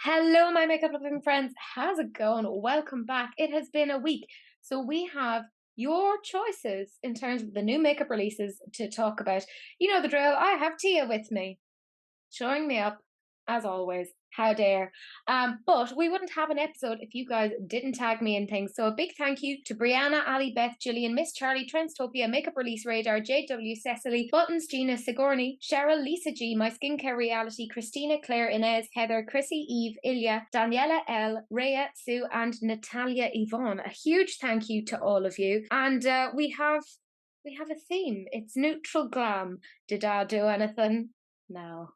Hello, my makeup loving friends. How's it going? Welcome back. It has been a week. So, we have your choices in terms of the new makeup releases to talk about. You know the drill. I have Tia with me, showing me up as always. How dare. But we wouldn't have an episode if you guys didn't tag me in things. So a big thank you to Brianna, Ali, Beth, Gillian, Miss Charlie, Trendstopia, Makeup Release Radar, JW, Cecily, Buttons, Gina, Sigourney, Cheryl, Lisa G, My Skincare Reality, Christina, Claire, Inez, Heather, Chrissy, Eve, Ilya, Daniela L, Rhea, Sue, and Natalia Yvonne. A huge thank you to all of you. And we have a theme. It's neutral glam. Did I do anything? No.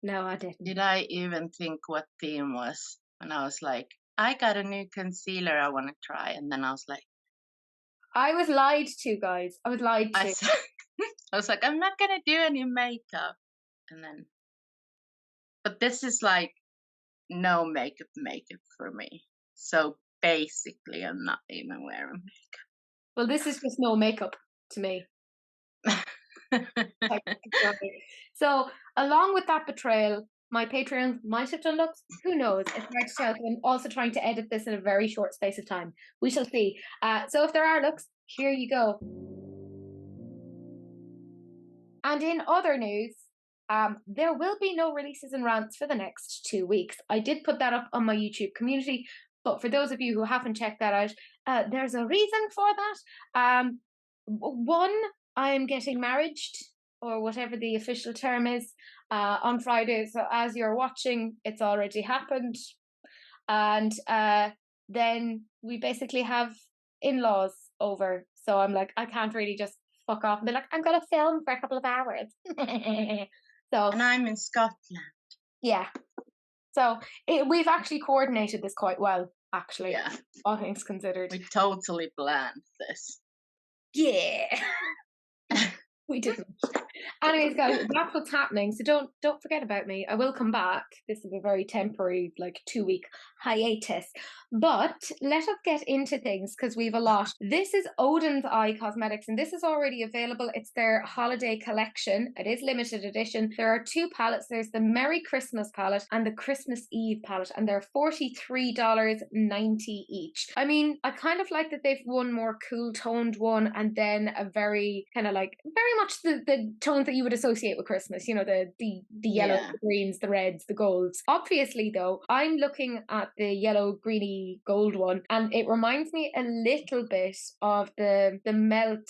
No, I didn't. Did I even think what theme was when I was like, I got a new concealer I want to try, and then I was like, I was lied to, guys. I was lied I, to. s- I was like, I'm not gonna do any makeup, and then, but this is like no makeup for me. So basically, I'm not even wearing Well, this is just no makeup to me. makeup. So, along with that betrayal, my Patreons might have done looks. Who knows? It's hard to tell. I'm also trying to edit this in a very short space of time. We shall see. So, if there are looks, here you go. And in other news, there will be no releases and rants for the next 2 weeks. I did put that up on my YouTube community, but for those of you who haven't checked that out, there's a reason for that. One, I am getting married, or whatever the official term is, on Friday. So as you're watching, it's already happened. And then we basically have in-laws over. So I'm like, I can't really just fuck off and be like, I'm going to film for a couple of hours. So, And I'm in Scotland. yeah. So we've actually coordinated this quite well, actually, Yeah, all things considered. we totally planned this. Yeah. We didn't. Anyways, guys, that's what's happening. So don't forget about me. I will come back. This is a very temporary, like 2 week hiatus. But let us get into things because we've a lot. This is Odin's Eye Cosmetics, and this is already available. It's their holiday collection. It is limited edition. There are two palettes. There's the Merry Christmas palette and the Christmas Eve palette, and they're $43.90 each. I mean, I kind of like that they've one more cool toned one, and then a very kind of like very much the tones that you would associate with Christmas, you know, the yellow, Yeah. the greens, the reds, the golds. Obviously, though, I'm looking at the yellow, greeny, gold one, and it reminds me a little bit of the Melt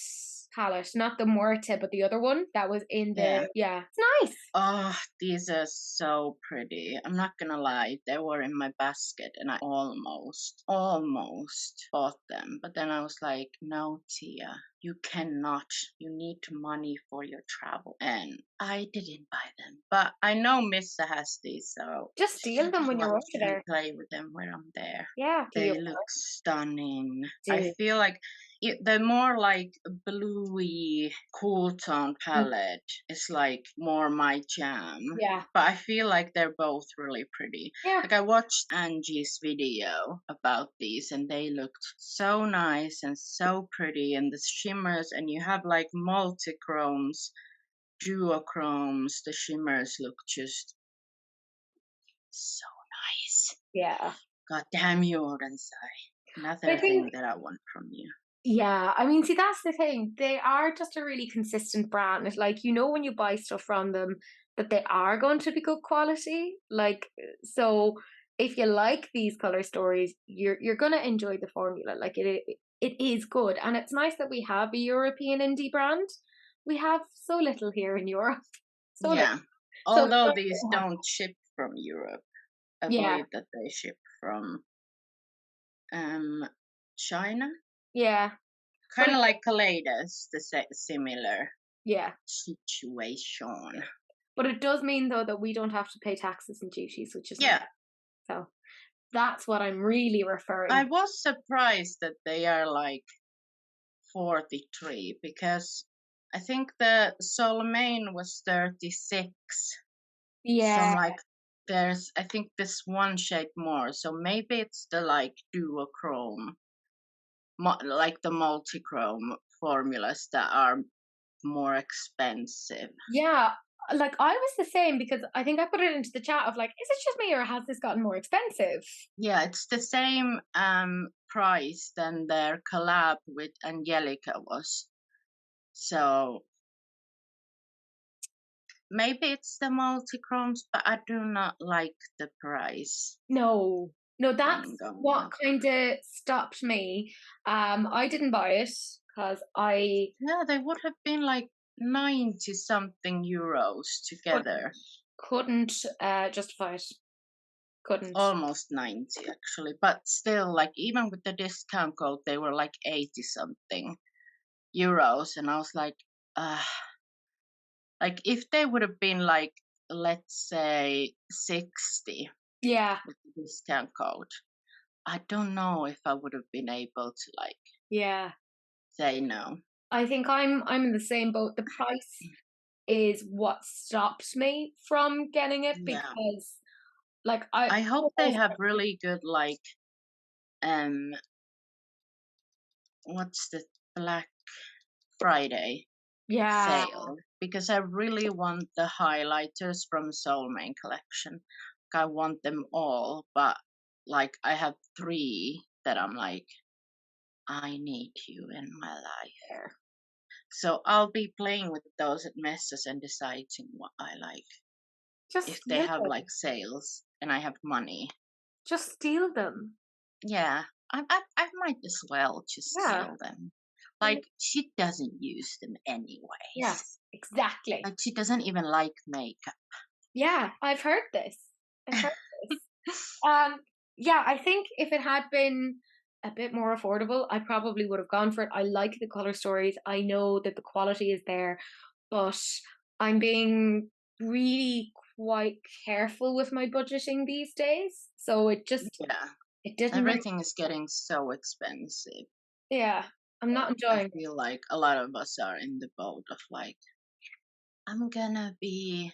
palette, not the Muerte, but the other one that was in the it's nice. Oh, these are so pretty. I'm not gonna lie, they were in my basket and I almost bought them. But then I was like, no, Tia, you cannot. You need money for your travel. And I didn't buy them. But I know Missa has these, so Just steal them when you're over can there. play with them when I'm there. Yeah, They look stunning. I Dude. feel like the more like bluey cool tone palette is like more my jam. Yeah. But I feel like they're both really pretty. Yeah. Like I watched Angie's video about these and they looked so nice and so pretty, and the shimmers, and you have like multi-chromes, duochromes. The shimmers look just so nice. Yeah. God damn you, Odin's Eye. Another thing that I want from you. Yeah, I mean, see, that's the thing. They are just a really consistent brand. It's like, you know, when you buy stuff from them, that they are going to be good quality. Like, so if you like these color stories, you're gonna enjoy the formula. Like, it is good, and it's nice that we have a European indie brand. We have so little here in Europe. So Yeah. little. Although these don't ship from Europe, I Yeah. believe that they ship from China. Yeah. Kind of like Kaleidos, the similar Yeah. situation. But it does mean, though, that we don't have to pay taxes and duties, which is Yeah. nice. So that's what I'm really referring. I was surprised that they are like 43 because I think the Solomane was 36. Yeah. So I'm like, I think this one shade more. So maybe it's the like duochrome, like the multi-chrome formulas that are more expensive. Yeah. like I was the same because I think I put it into the chat of like, is it just me or has this gotten more expensive? Yeah, it's the same price than their collab with Angelica was. So maybe it's the multi-chromes, but I do not like the price No, no, that's thing going what up. kind of stopped me. I didn't buy it because I Yeah, they would have been like 90 something euros couldn't, together. couldn't justify it. Couldn't. Almost 90 actually, but still, like, even with the discount code, they were like 80 something euros. And I was uh, like, if they would have been like, let's say 60 Yeah, with the discount code, I don't know if I would have been able to like yeah. say no. I think I'm in the same boat. The price is what stops me from getting it Yeah. because like I I hope they have really good like um what's the Black Friday yeah, sale, because I really want the highlighters from Soul Main collection. Like, I want them all, but like I have three that I'm like, I need you in my life. So I'll be playing with those at messes and deciding what I like. just If they steal have them. like sales and I have money, Just steal them. yeah, I might as well just Yeah. steal them. Like, she doesn't use them anyways. Yes, exactly. Like, she doesn't even like makeup. Yeah, I've heard this. I've heard this. Yeah, I think if it had been a bit more affordable, I probably would have gone for it. I like the color stories. I know that the quality is there, but I'm being really quite careful with my budgeting these days. So Yeah, it didn't make, everything is getting so expensive. yeah, I'm not I enjoying it. feel like a lot of us are in the boat of like, I'm gonna be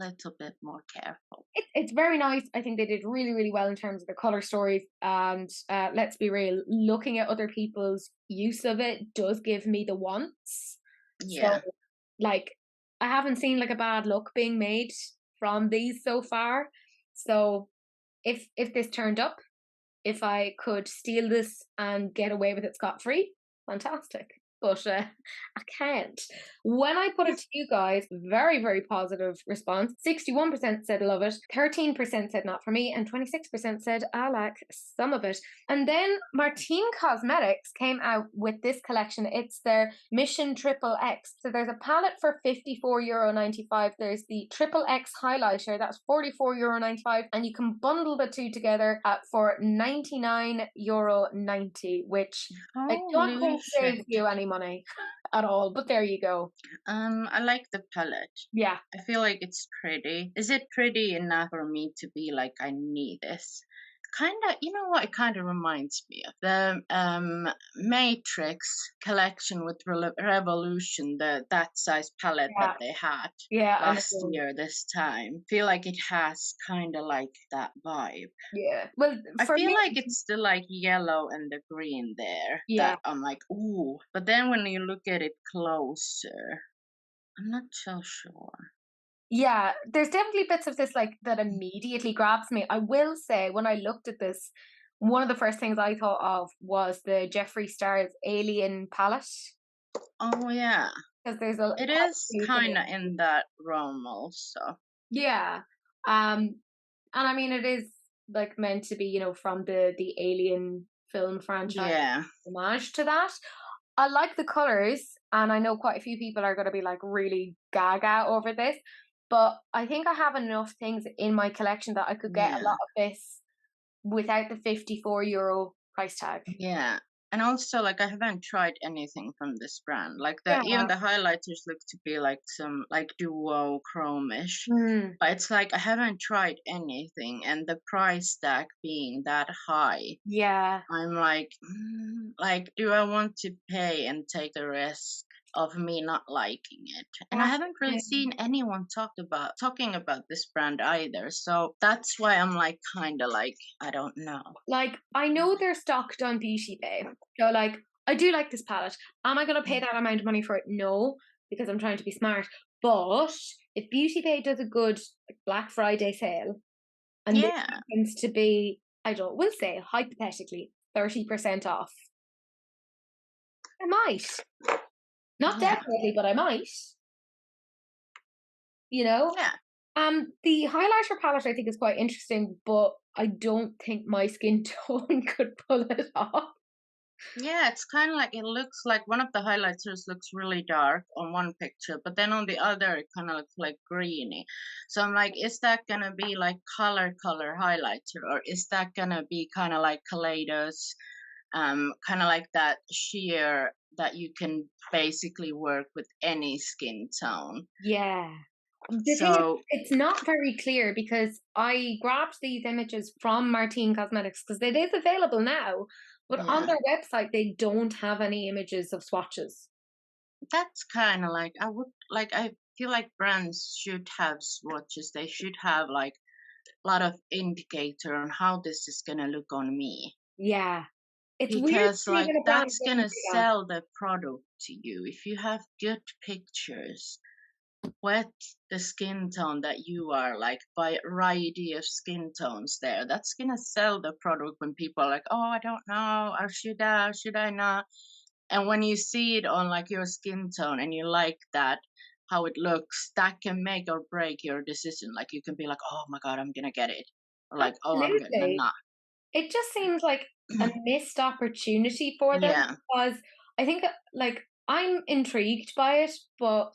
a little bit more careful. It's very nice. I think they did really, really well in terms of the color stories. And let's be real, looking at other people's use of it does give me the wants. So, Yeah, like, I haven't seen like a bad look being made from these so far. So, if this turned up, if I could steal this and get away with it scot free, fantastic. But I can't. When I put it to you guys, very, very positive response. 61% said love it, 13% said not for me, and 26% said I like some of it. And then Martine Cosmetics came out with this collection. It's their Mission Triple X. So there's a palette for €54.95. There's the Triple X highlighter, that's €44.95. And you can bundle the two together for €99.90, which I don't holy think saves shit. you any money at all, but there you go. I like the palette. Yeah. I feel like it's pretty. Is it pretty enough for me to be like, I need this? Kind of, you know what it kind of reminds me of? The Matrix collection with Revolution, that size palette that Yeah. they had Yeah, I last know. year this time. Feel like it has kind of like that vibe. Yeah. Well, I for feel me, like it's the like yellow and the green there yeah. that I'm like, ooh. But then when you look at it closer, I'm not so sure. Yeah, there's definitely bits of this like that immediately grabs me. I will say when I looked at this, one of the first things I thought of was the Jeffree Star's Alien palette Oh yeah, because there's it quite a is few kind of things. in that realm also. Yeah. And I mean it is like meant to be, from the Alien film franchise Yeah, homage to that. I like the colors, and I know quite a few people are going to be like really gaga over this, but I think I have enough things in my collection that I could get a yeah. lot of this without the €54 price tag. Yeah. And also, like, I haven't tried anything from this brand. Like, Yeah. even the highlighters look to be like some like duo chromish. Mm, But it's like I haven't tried anything, and the price tag being that high, yeah. I'm like, like, do I want to pay and take the risk of me not liking it? And I That's haven't the really thing. seen anyone talking about this brand either. So that's why I'm like, kind of like, I don't know. Like, I know they're stocked on Beauty Bay. So, like, I do like this palette. Am I going to pay that amount of money for it? No, because I'm trying to be smart. But if Beauty Bay does a good Black Friday sale, and this Yeah, happens to be, I don't, we'll say hypothetically 30% off, I might. Not yeah, definitely, but I might. You know? yeah. The highlighter palette I think is quite interesting, but I don't think my skin tone could pull it off. Yeah, it's kind of like it looks like one of the highlighters looks really dark on one picture, but then on the other it kind of looks like greeny. So I'm like, is that gonna be like color highlighter, or is that gonna be kind of like Kaleidos, kind of like that sheer that you can basically work with any skin tone? Yeah. The thing is, So it's not very clear because I grabbed these images from Martine Cosmetics because it is available now, but on yeah, their website they don't have any images of swatches. that's kind of like I feel like brands should have swatches. They should have like lot of indicator on how this is gonna look on me, Yeah. It's weird because to me like that a brand that's doesn't gonna do that. sell the product to you if you have good pictures with the skin tone that you are like variety of skin tones there. That's gonna sell the product when people are like, oh, I don't know, or should I not? And when you see it on like your skin tone and you like that, how it looks, that can make or break your decision. Like you can be like, oh my God, I'm gonna get it. Or like, oh, I'm gonna Absolutely. not. It just seems like a missed opportunity for them Yeah. because I think, like, I'm intrigued by it, but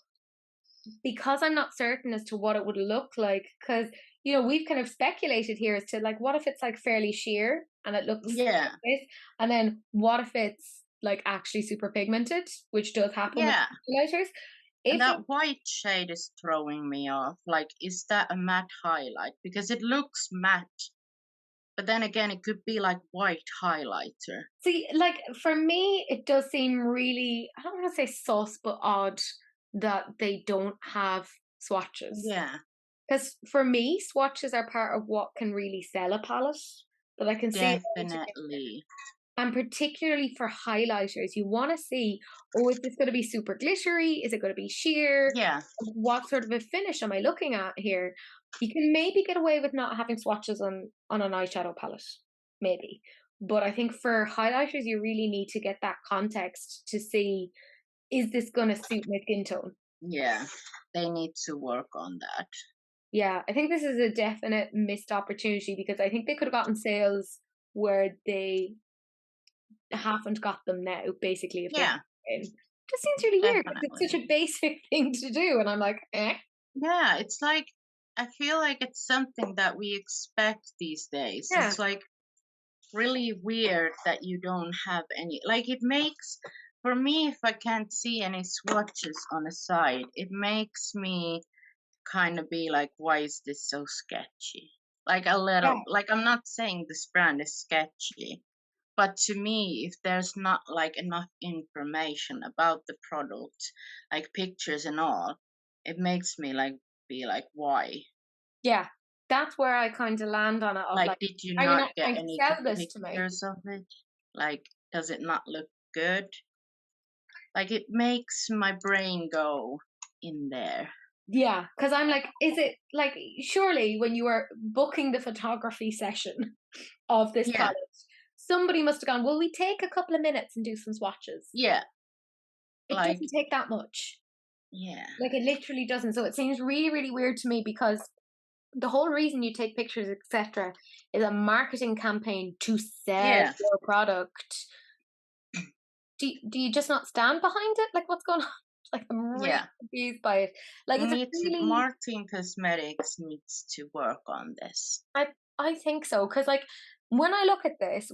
because I'm not certain as to what it would look like, because we've kind of speculated here as to like, what if it's like fairly sheer and it looks like Yeah. this, and then what if it's like actually super pigmented, which does happen with Yeah. highlighters. And If it, that white shade is throwing me off. Like, is that a matte highlight? Because it looks matte, but then again, it could be like white highlighter. see, like for me, it does seem really, I don't want to say sus, but odd that they don't have swatches. Yeah, Because for me, swatches are part of what can really sell a palette. But I can see definitely. and particularly for highlighters, you want to see, oh, is this going to be super glittery? Is it going to be sheer? Yeah. What sort of a finish am I looking at here? You can maybe get away with not having swatches on an eyeshadow palette, maybe. But I think for highlighters, you really need to get that context to see, is this going to suit my skin tone? Yeah. They need to work on that. Yeah, I think this is a definite missed opportunity because I think they could have gotten sales where they haven't got them now, basically, if they Yeah, just seems really weird because it's definitely. such a basic thing to do, and I'm like, "Eh?" Yeah, it's like, I feel like it's something that we expect these days. Yeah, It's like really weird that you don't have any. Like, it makes, for me, if I can't see any swatches on the side, it makes me kind of be like, why is this so sketchy? Like, a yeah, little, like, I'm not saying this brand is sketchy, but to me, if there's not like enough information about the product, like pictures and all, it makes me like be like, why? yeah. That's where I kinda land on it of Like, like, did you "Are you not not get trying to any sell good this to me?" pictures of it? Like, does it not look good? Like, it makes my brain go in there. Yeah, because 'cause I'm like, is it like, surely when you were booking the photography session of this Yeah, palette, somebody must have gone, "Will we take a couple of minutes and do some swatches?" yeah, It like, doesn't take that much. yeah, Like, it literally doesn't, so it seems really, really weird to me because the whole reason you take pictures, etc., is a marketing campaign to sell yeah, your product. Do you just not stand behind it? Like, what's going on? Like, I'm really yeah. confused by it. Like, it's a really, Martin Cosmetics needs to work on this. I think so because like when I look at this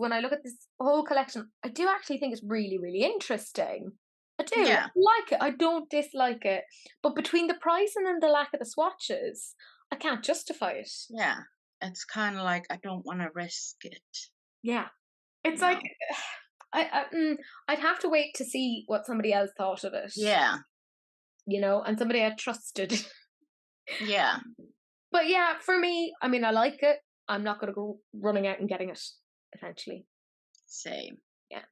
whole collection, I do actually think it's really, really interesting. I do Yeah, like it. I don't dislike it, but between the price and then the lack of the swatches, I can't justify it. yeah. It's kind of like I don't want to risk it. Yeah, it's like No. I'd have to wait to see what somebody else thought of it, Yeah, and somebody I trusted. yeah. But yeah, for me, I mean, I like it. I'm not going to go running out and getting it eventually. Same. Yeah.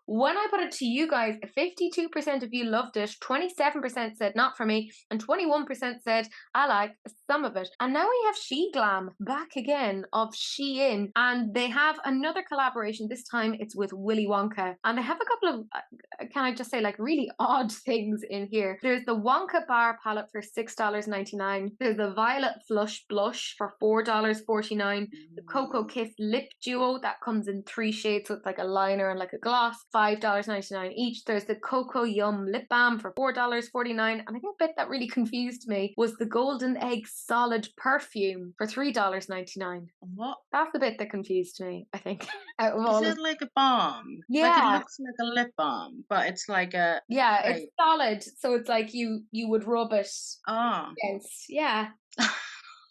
When I put it to you guys, 52% of you loved it, 27% said not for me, and 21% said I like some of it. And now we have She Glam back again of Shein, and they have another collaboration. This time it's with Willy Wonka, and they have a couple of, can I just say, like really odd things in here. There's the Wonka bar palette for $6.99. There's the Violet Flush Blush for $4.49. The Cocoa Kiss Lip Duo that comes in 3 shades, so it's like a liner and like a gloss, $5.99 each. There's the Cocoa Yum Lip Balm for $4.49. And I think the bit that really confused me was the Golden Egg Solid Perfume for $3.99. What? That's the bit that confused me, I think. Out of Is all it of like a balm? Like it Yeah. looks like a lip balm, but it's like a Yeah, like it's solid, so it's like you would rub it oh, against. Yeah.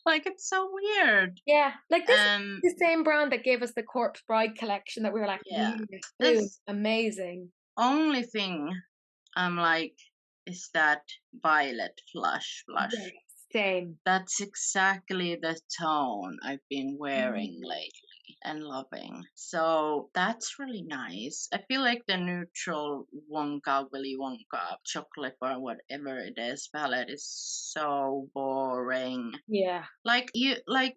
like it's so weird. Yeah. Like this is Um, the same brand that gave us the Corpse Bride collection that we were like, yeah. yeah, boom, This amazing. only thing I'm like is that violet blush. Yes, same. That's exactly the tone I've been wearing Mm. lately and loving. So that's really nice. I feel like the neutral Wonka, Willy Wonka, chocolate bar, whatever it is, palette is so boring. Yeah. Like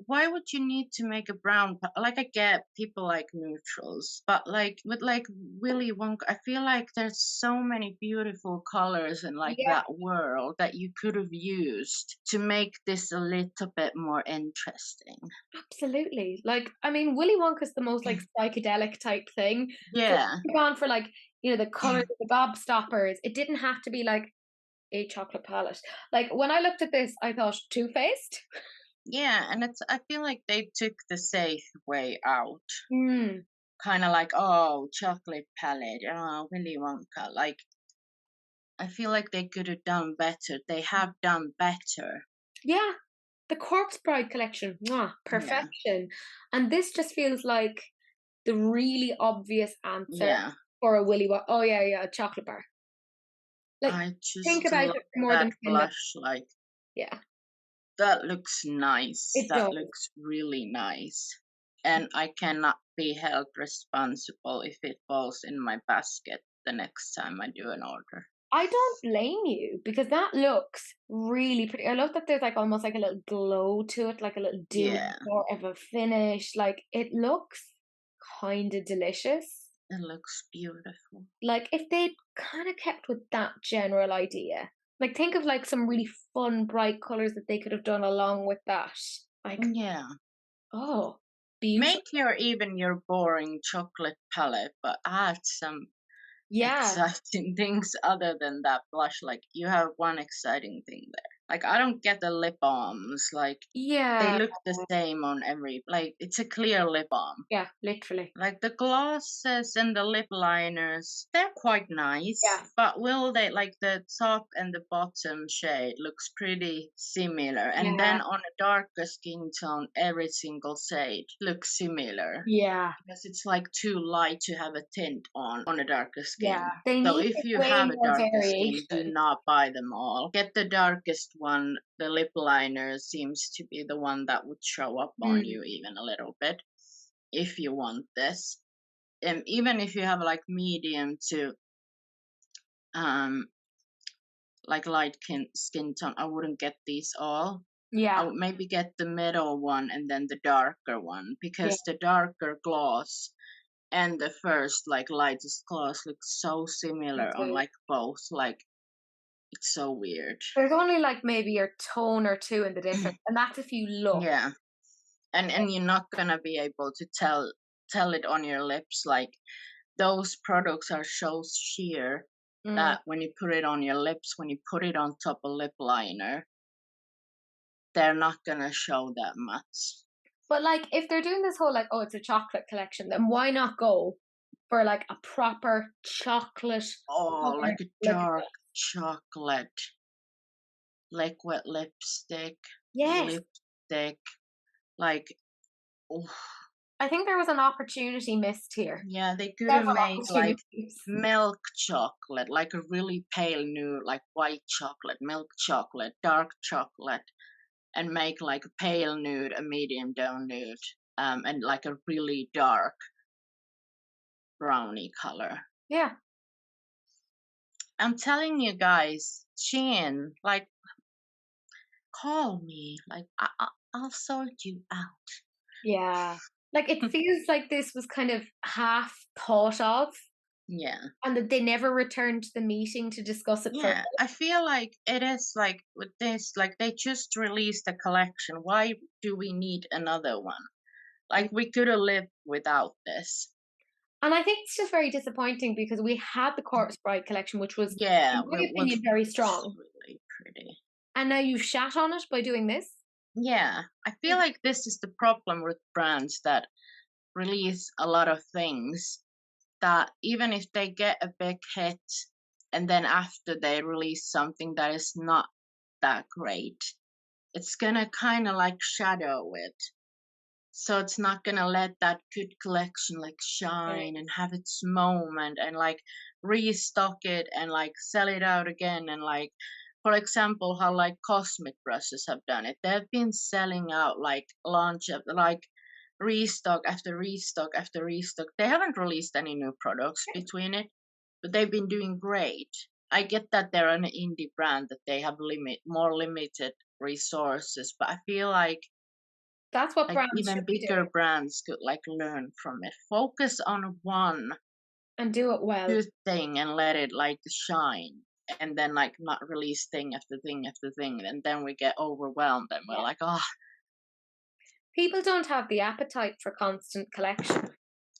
why would you need to make a brown like I get people like neutrals, but like with like Willy Wonka, I feel like there's so many beautiful colors in like Yeah, that world that you could have used to make this a little bit more interesting. absolutely. Like, I mean, Willy Wonka's the most like psychedelic type thing. So Yeah. we've gone for like, the colors of the gobstoppers. It didn't have to be like a chocolate palette. Like when I looked at this, I thought Too Faced. Yeah, and I feel like they took the safe way out. Mm. Kind of like, oh, chocolate palette, oh, Willy Wonka. Like I feel like they could have done better. They have done better. Yeah, the Corpse Bride collection, mwah, Yeah. perfection. And this just feels like the really obvious answer Yeah. for a Willy Wonka. Oh yeah, yeah, a chocolate bar. Like, I think just about love it for more that than 10 minutes. blush. Like, Yeah, that looks nice. it That does. looks really nice. And I cannot be held responsible if it falls in my basket the next time I do an order. I don't blame you because that looks really pretty. I love that there's like almost like a little glow to it, like a little dewy Yeah, sort of a finish. Like it looks kind of delicious. it looks beautiful. Like if they'd kind of kept with that general idea, like think of like some really fun, bright colors that they could have done along with that. Like, Yeah. oh, beautiful. Make your boring chocolate palette, but add some Yeah, exciting things other than that blush. Like you have one exciting thing there. Like I don't get the lip balms. Like they yeah, look the same on every. Like it's a clear lip balm. yeah, literally. Like the glosses and the lip liners, they're quite nice, Yeah, but will they like the top and the bottom shade looks pretty similar, and yeah, then on a darker skin tone, every single shade looks similar yeah, because it's like too light to have a tint on a darker yeah. skin. They So need if you way have a more darker skin, do variation. not buy them all. Get the darkest one. The lip liner seems to be the one that would show up on Mm, you even a little bit if you want this. And even if you have like medium to um like skin tone, I wouldn't get these all. I yeah, would maybe get the middle one and then the darker one yeah, because the darker gloss and the first like lightest gloss looks so me similar on too. like both. Like it's so weird. There's only like maybe a tone or two in the difference, and that's if you look. Yeah. And you're not gonna be able to tell it on your lips. Like those products are so sheer Mm. that when you put it on your lips, when you put it on top of lip liner, they're not gonna show that much. But like, if they're doing this whole like, oh, it's a chocolate collection, then why not go for like a proper chocolate Oh, covered like a lip dark gloss? chocolate liquid lipstick, Yes, lipstick, like oh, I think there was an opportunity missed here. yeah, they could have Several made like opportunities. milk chocolate, like a really pale nude, like white chocolate, milk chocolate, dark chocolate, and make like a pale nude, a medium down nude, and like a really dark brownie color. Yeah. I'm telling you guys, Chin, like, call me. Like, I'll sort you out. Yeah. Like, it feels like this was kind of half thought of Yeah. and that they never returned to the meeting to discuss it further. Yeah, I feel like it is like with this, like they just released a collection. Why do we need another one? I Like we could have lived without this. And I think it's just very disappointing because we had the Corpse Bride collection, which was, Yeah, in my it was opinion, very strong. really pretty. And now you've shat on it by doing this. Yeah, I feel like this is the problem with brands that release a lot of things that even if they get a big hit and then after they release something that is not that great, it's gonna kind of like shadow it. So it's not gonna let that good collection like Yeah. shine and have its moment and like restock it and like sell it out again and like for example how like cosmic brushes have done it. They've been selling out like launch of like restock after restock after restock. They haven't released any new products between it, but they've been doing great. I get that they're an indie brand that they have more limited resources, but I feel That's what like brands even should be bigger doing brands could like learn from it. Focus on one and do it well. good thing and let it like shine. And then like not release thing after thing after thing. And then we get overwhelmed and we're Yeah. like, oh People don't have the appetite for constant collection.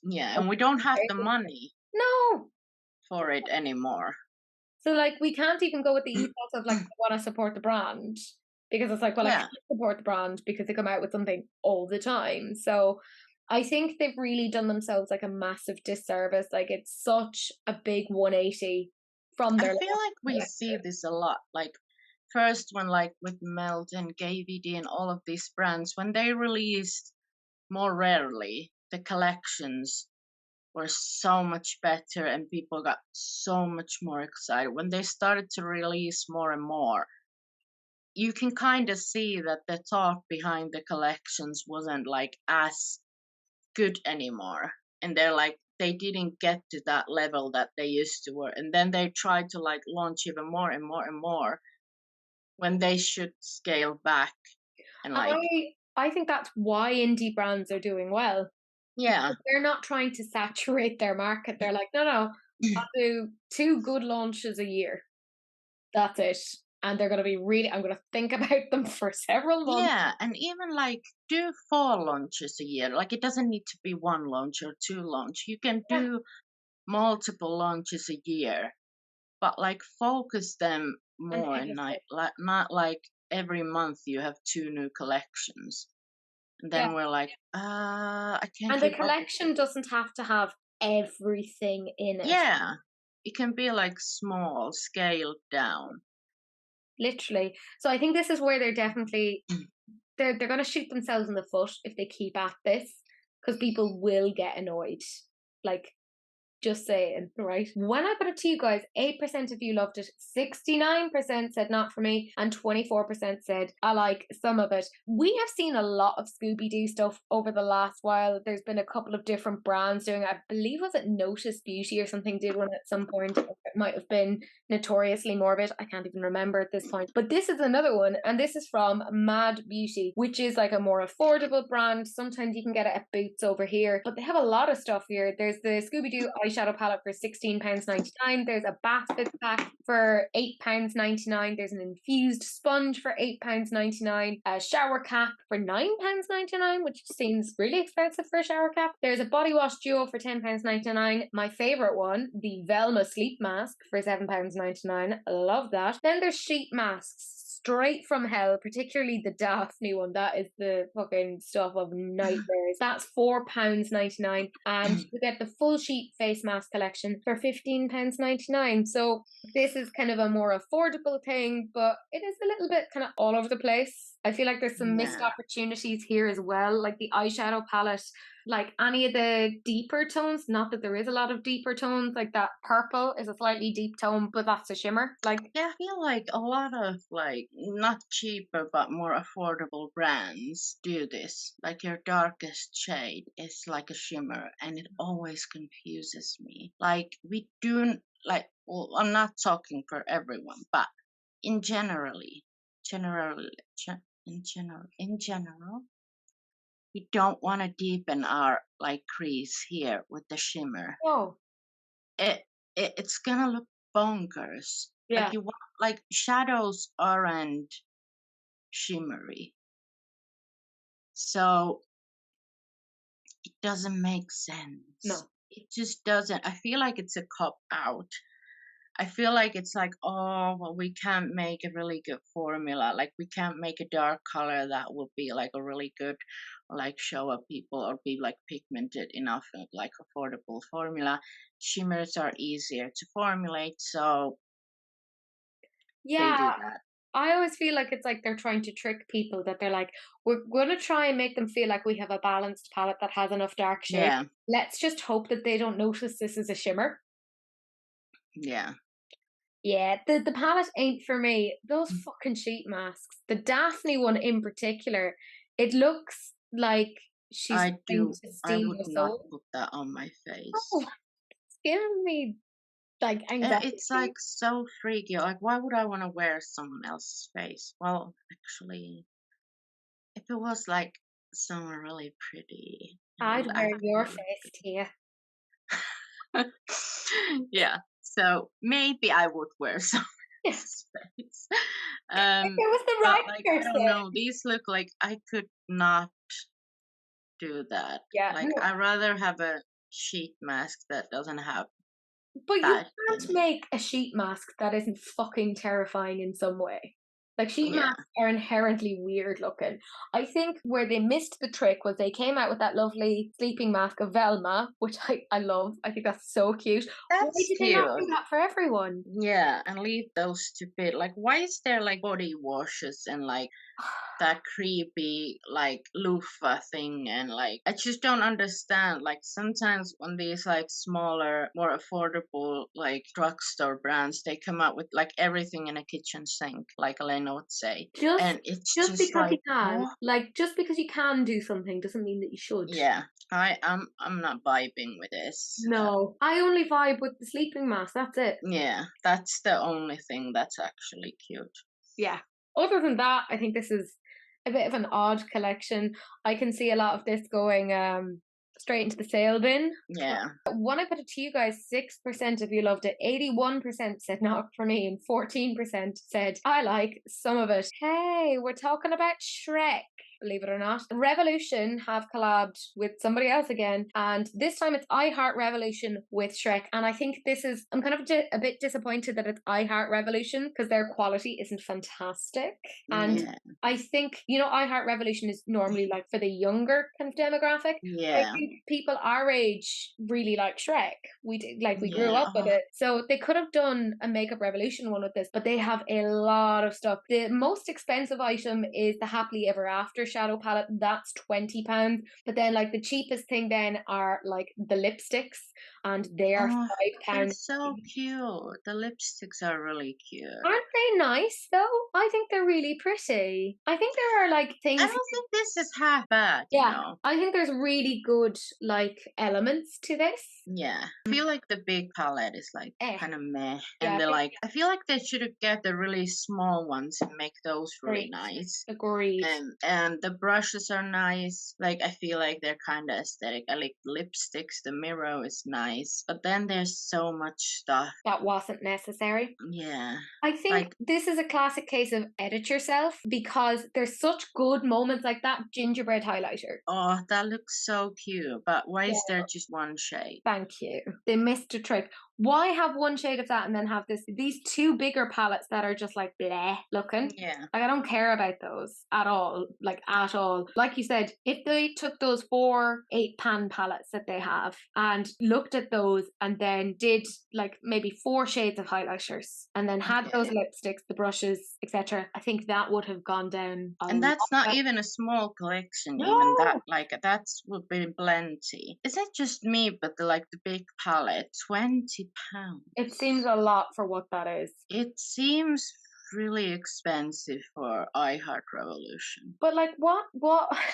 yeah, Like, and we don't have the money no. for it anymore. So like we can't even go with the ethos of like I want to support the brand because it's like, well, I Yeah. can't support the brand because they come out with something all the time. So I think they've really done themselves like a massive disservice. Like it's such a big 180 from I their feel last like we see collection. this a lot. Like first when like with Melt and KVD and all of these brands, when they released more rarely the collections were so much better and people got so much more excited when they started to release more and more. You can kind of see that the thought behind the collections wasn't like as good anymore, and they're like they didn't get to that level that they used to were, and then they tried to like launch even more and more and more when they should scale back and like I think that's why indie brands are doing well. yeah. They're not trying to saturate their market. They're like, no, no, I'll do 2 good launches a year. That's it. And they're going to be really, I'm going to think about them for several months. Yeah, and even like do 4 launches a year. Like it doesn't need to be one launch or two launch. You can Yeah. do multiple launches a year, but like focus them And more and everything. like not like every month you have two new collections. And Yeah. then we're like, I can't And the keep up with collection this. doesn't have to have everything in it, Yeah. It can be like small, scaled down. literally. So I think this is where they're definitely they're going to shoot themselves in the foot if they keep at this because people will get annoyed. Like just saying, right? When I put it to you guys, 8% of you loved it, 69% said not for me, and 24% said I like some of it. We have seen a lot of Scooby-Doo stuff over the last while. There's been a couple of different brands doing, I believe, was it Notice Beauty or something did one at some point. It might have been Notoriously Morbid. I can't even remember at this point. But this is another one, and this is from Mad Beauty, which is like a more affordable brand. Sometimes you can get it at Boots over here, but they have a lot of stuff here. There's the Scooby-Doo eyeshadow palette for £16.99. There's a bath pack for £8.99. There's an infused sponge for £8.99. A shower cap for £9.99, which seems really expensive for a shower cap. There's a body wash duo for £10.99. My favourite one, the Velma sleep mask for £7.99. Love that. Then there's sheet masks straight from hell, particularly the Daphne one. That is the fucking stuff of nightmares. That's £4.99. And you get the full sheet face mask collection for £15.99. So this is kind of a more affordable thing, but it is a little bit kind of all over the place. I feel like there's some missed Yeah. opportunities here as well, like the eyeshadow palette, like any of the deeper tones, not that there is a lot of deeper tones, like that purple is a slightly deep tone, but that's a shimmer. Like, Yeah, I feel like a lot of like not cheaper but more affordable brands do this. Like your darkest shade is like a shimmer and it always confuses me. Like we do like well, I'm not talking for everyone, but in generally in general, we don't want to deepen our like crease here with the shimmer. oh, it, it's gonna look bonkers. yeah, Like you want like shadows aren't shimmery, so it doesn't make sense. no. It just doesn't. I feel like it's a cop out. I feel like it's like, oh, well, we can't make a really good formula. Like we can't make a dark color that would be like a really good, like show up people or be like pigmented enough, like affordable formula. Shimmers are easier to formulate, so they Yeah, do that. I always feel like it's like they're trying to trick people that they're like, we're gonna try and make them feel like we have a balanced palette that has enough dark shade. Yeah, Let's just hope that they don't notice this is a shimmer. yeah. Yeah, the palette ain't for me. Those fucking sheet masks. The Daphne one in particular, it looks like she's I trying do. to I steal would your not soul. put that on my Oh, face. it's giving me like It's anxiety. like so freaky. Like, why would I want to wear someone else's face? Well, actually, if it was like someone really pretty, it I'd would wear your actually face, Tia. look. Yeah. So maybe I would wear someone Yeah, else's face. if it was the But right like I don't person. know. These look like I could not do that. Yeah, Like no, I rather have a sheet mask that doesn't have but you that in can't it. make a sheet mask that isn't fucking terrifying in some way. Like sheet Yeah. masks are inherently weird looking. I think where they missed the trick was they came out with that lovely sleeping mask of Velma, which I love. I think that's so cute. Why That's did they not do cute. that for everyone? Yeah, and leave those to bit. Like, why is there like body washes and like that creepy like loofah thing? And like, I just don't understand. Like, sometimes when these like smaller, more affordable like drugstore brands, they come out with like everything in a kitchen sink, like Elena would say, Just and it's just just because you like, can. what? Like just because you can do something doesn't mean that you should. Yeah, I'm not vibing with this. No. I only vibe with the sleeping mask, that's it. Yeah, that's the only thing that's actually cute. Yeah. Other than that, I think this is a bit of an odd collection. I can see a lot of this going straight into the sale bin. Yeah. When I put it to you guys, 6% of you loved it, 81% said not for me, and 14% said I like some of it. Hey, we're talking about Shrek. Believe it or not, Revolution have collabed with somebody else again, and this time it's Heart Revolution with Shrek. And I think this is, I'm kind of a bit disappointed that it's Heart Revolution because their quality isn't fantastic. And Yeah. I think, Heart Revolution is normally like for the younger kind of demographic. I Yeah. think people our age really like Shrek. We grew Yeah. up with it. So they could have done a Makeup Revolution one with this, but they have a lot of stuff. The most expensive item is the Happily Ever After shadow palette. That's £20. But then like the cheapest thing then are like the lipsticks, and they are Oh, they're £5. so cute. The lipsticks are really cute. Aren't they nice though? I think they're really pretty. I think there are like I things. don't think this is half bad, you Yeah, know. I think there's really good like elements to this. Yeah. I feel like the big palette is like Eh, kind of meh. yeah, And they're like, I feel like they should have get the really small ones and make those really agreed. nice. Agreed. And the brushes are nice. Like I feel like they're kind of aesthetic. I like lipsticks. The mirror is nice, but then there's so much stuff. That wasn't necessary. Yeah, I think like this is a classic case of edit yourself because there's such good moments like that gingerbread highlighter. oh, that looks so cute. But why Yeah, is there just one shade? thank you. They missed a trick. Why have one shade of that and then have these two bigger palettes that are just like bleh looking? Yeah. Like I don't care about those at all. Like at all. Like you said, if they took those 4 8-pan palettes that they have and looked at those and then did like maybe 4 shades of highlighters and then had those lipsticks, the brushes, etc., I think that would have gone down a And lot that's not better. even a small collection, even that, No, like, that's would be plenty. Is it just me, but the big palette, £20? it seems a lot for what that is. It seems really expensive for Heart Revolution. But like what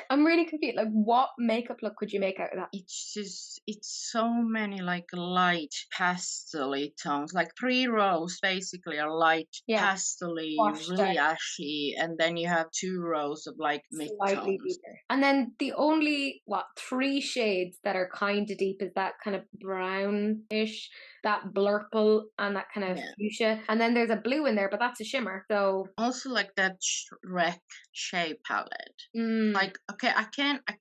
I'm really confused. Like what makeup look could you make out of that? It's so many like light pastel-y tones. Like 3 rows basically are light Yeah, pastel-y, washed out. really ashy, and then you have 2 rows of like Slightly mid-tones. deeper. And then the only, 3 shades that are kind of deep is that kind of brownish, that blurple, and that kind of Yeah. fuchsia. And then there's a blue in there, but that's a shimmer. So, Also like that Shrek shade palette. Like, okay, I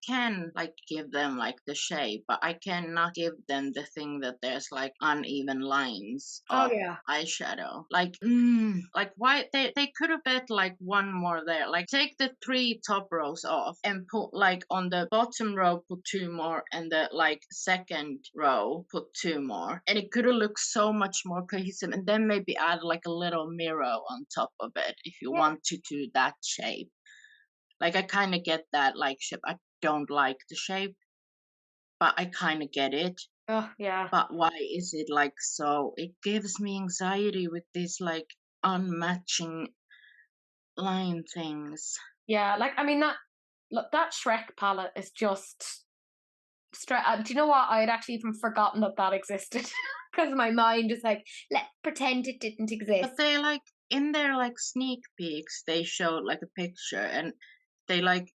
can like give them like the shade, but I cannot give them the thing that there's like uneven lines oh of yeah. eyeshadow. Like why they could have bet like one more there. Like take the 3 top rows off and put like on the bottom row put 2 more and the like second row put 2 more. And it could have looked so much more cohesive, and then maybe add like a little mirror on top of it if you Yeah. want to do that shape. Like I kind of get that like shape. I don't like the shape, but I kind of get it. Oh yeah. But why is it like so? It gives me anxiety with these like unmatching line things. Yeah. Like I mean that Shrek palette is just do you know what? I had actually even forgotten that existed because my mind is like, let's pretend it didn't exist. But they like in their like sneak peeks, they showed like a picture, and they like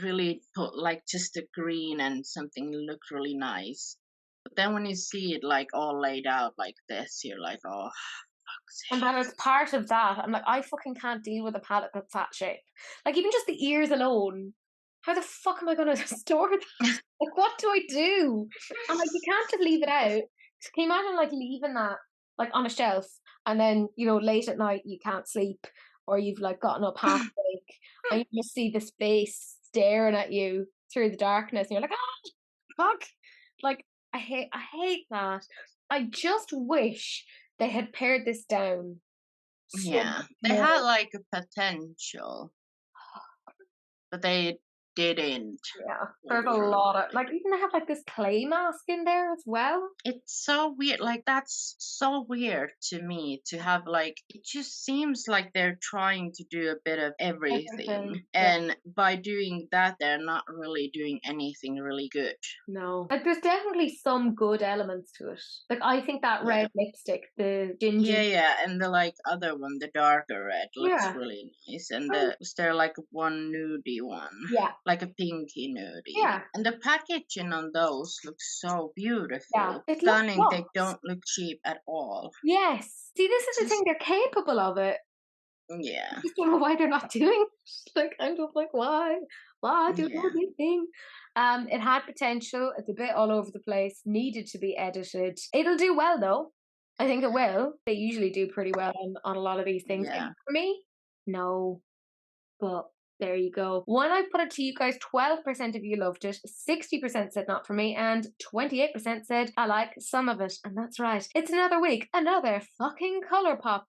really put like just a green and something looked really nice. But then when you see it like all laid out like this, you're like, oh, fuck's And sake. then as part of that, I'm like, I fucking can't deal with a palette that's that shape. Like even just the ears alone. How the fuck am I going to store that? Like, what do I do? I'm like, you can't just leave it out. Can you imagine like leaving that like on a shelf and then late at night you can't sleep or you've like gotten up half awake and you just see this face staring at you through the darkness and you're like, ah, fuck. Like I hate that. I just wish they had pared this down so Yeah, much they more. had like a potential, but they didn't. Yeah, there's a lot of like even they have like this clay mask in there as well. It's so weird. Like, that's so weird to me to have, like, it just seems like they're trying to do a bit of everything. Everything. Yeah. And by doing that, they're not really doing anything really good. No. Like there's definitely some good elements to it. Like I think that Yeah. red lipstick, the ginger. Yeah. And the, like, other one, the darker red, looks Yeah. really nice. And Oh, was there, like, one nudie one? yeah. Like a pinky nudie. Yeah. And the packaging on those looks so beautiful. It looks Stunning. They luxe. don't look cheap at all. Yes. See, this is the Just, thing, they're capable of it. yeah. I just don't know why they're not doing it. Like I'm just like, why? Why do Yeah. anything? It had potential. It's a bit all over the place. Needed to be edited. It'll do well though. I think it will. They usually do pretty well on a lot of these things. Yeah. For me, no. But there you go. When I put it to you guys, 12% of you loved it, 60% said not for me, and 28% said I like some of it. And that's right. It's another week, another fucking Colourpop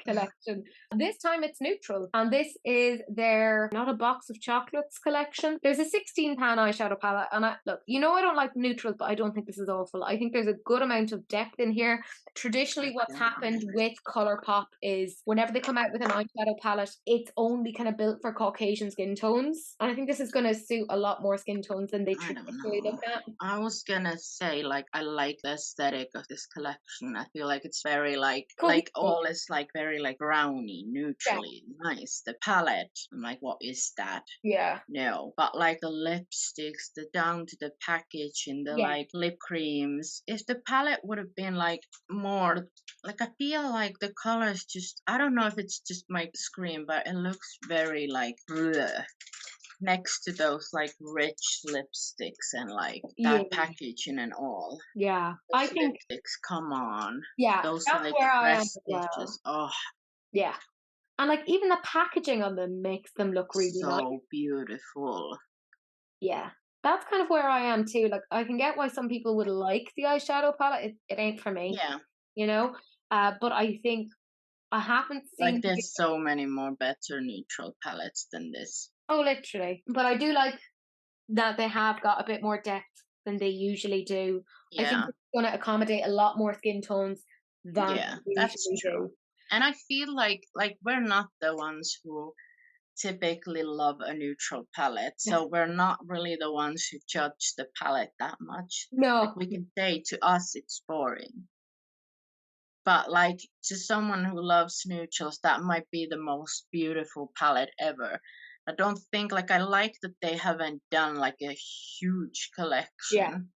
collection. This time it's neutral. And this is their Not a Box of Chocolates collection. There's a 16-pan eyeshadow palette. And look, I don't like neutrals, but I don't think this is awful. I think there's a good amount of depth in here. Traditionally, what's happened with Colourpop is whenever they come out with an eyeshadow palette, it's only kind of built for Caucasian skin tones. And I think this is going to suit a lot more skin tones than they I don't traditionally know. look at. I was gonna say, like, I like the aesthetic of this collection. I feel like it's very like Cohesive. all is like very like browny, Yeah. neutrally nice. The palette, I'm like, what is that? Yeah. No, but like the lipsticks, the down to the package and the Yeah. like lip creams. If the palette would have been like more, like I feel like the colors just, I don't know if it's just my screen, but it looks very like bleh. next to those like rich lipsticks and like Yeah, that packaging and all. yeah. I Those think, lipsticks, come on. yeah, Those that's like where I am as prestigious. well. Oh, Yeah. And like even the packaging on them makes them look really nice. so beautiful. Yeah. That's kind of where I am too. Like I can get why some people would like the eyeshadow palette. It ain't for me, Yeah. you know? But I think I haven't Like seen there's so many more better neutral palettes than this. oh literally. But I do like that they have got a bit more depth than they usually do. I think Yeah. it's gonna accommodate a lot more skin tones than Yeah, they that's usually true. do. And I feel like we're not the ones who typically love a neutral palette. So we're not really the ones who judge the palette that much. Like No. we can say to us it's boring. But like to someone who loves neutrals, that might be the most beautiful palette ever. I don't think like I like that they haven't done like a huge Yeah. collection.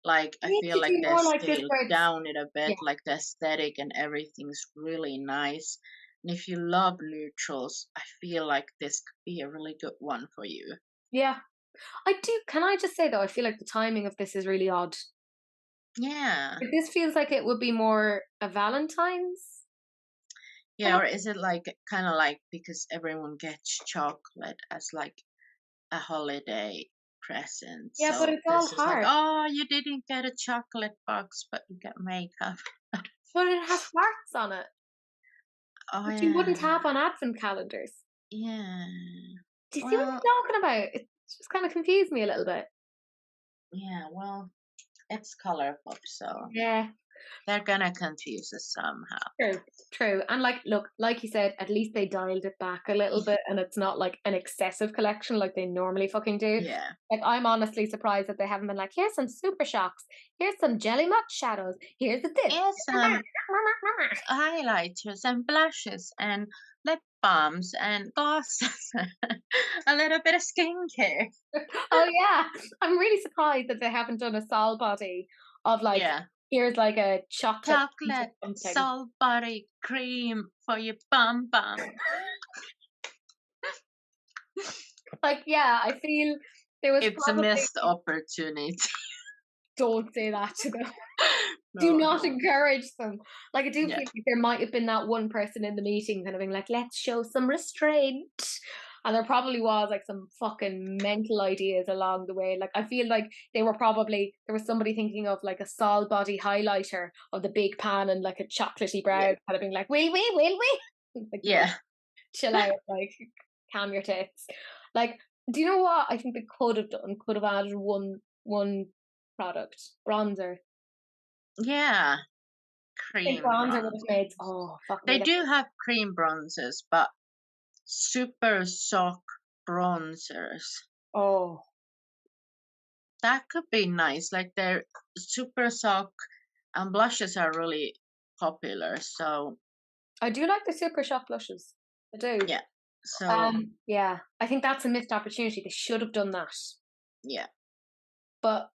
Like I Need feel to like do they more like this scaled where it's down it a yeah. bit, like the aesthetic and everything's really nice. And if you love neutrals, I feel like this could be a really good one for you. Yeah. I do can I just say though, I feel like the timing of this is really odd. Yeah. Like, this feels like it would be more a Valentine's Yeah, or collection. is it like kind of like because everyone gets chocolate as like a holiday present. Yeah, but So it's all this is like, heart. oh, you didn't get a chocolate box, but you get makeup. But it has hearts on it, Oh which you wouldn't yeah. have on advent calendars. Yeah. Do you see what Well, I'm talking about? It just kind of confused me a little bit. yeah, well, it's Colourpop, so Yeah, they're gonna confuse us somehow. true, true. And like, look, like you said, at least they dialed it back a little bit, and it's not like an excessive collection like they normally fucking do. Yeah. Like, I'm honestly surprised that they haven't been like, here's some super shocks, here's some jelly mutt shadows, here's the this. Here's some highlighters and blushes and lip balms and glosses. A little bit of skincare. Oh yeah, I'm really surprised that they haven't done a Sol body of like, Yeah. here's like a chocolate piece of Chocolate something. salt body cream for your bum bum. Like, yeah, I feel there was It's a probably missed opportunity. don't say that to them. Do No, not no. encourage them. Like, I do Yeah. feel like there might have been that one person in the meeting kind of being like, let's show some restraint. And there probably was like some fucking mental ideas along the way. Like, I feel like they were probably, there was somebody thinking of like a Sol body highlighter of the big pan and like a chocolatey brow, Yeah. kind of being like, will we? Like, no, Yeah. chill out, like, calm your tits. Like, do you know what I think they could have done? Could have added one product, bronzer. Yeah. I think Cream bronzer would have bronzer. made oh fuck They me. do have cream bronzers, but super soft bronzers. Oh, That could be nice. Like they're super soft and blushes are really popular. So I do like the super shock blushes. I do. yeah. So Yeah, I think that's a missed opportunity. They should have done that. yeah. But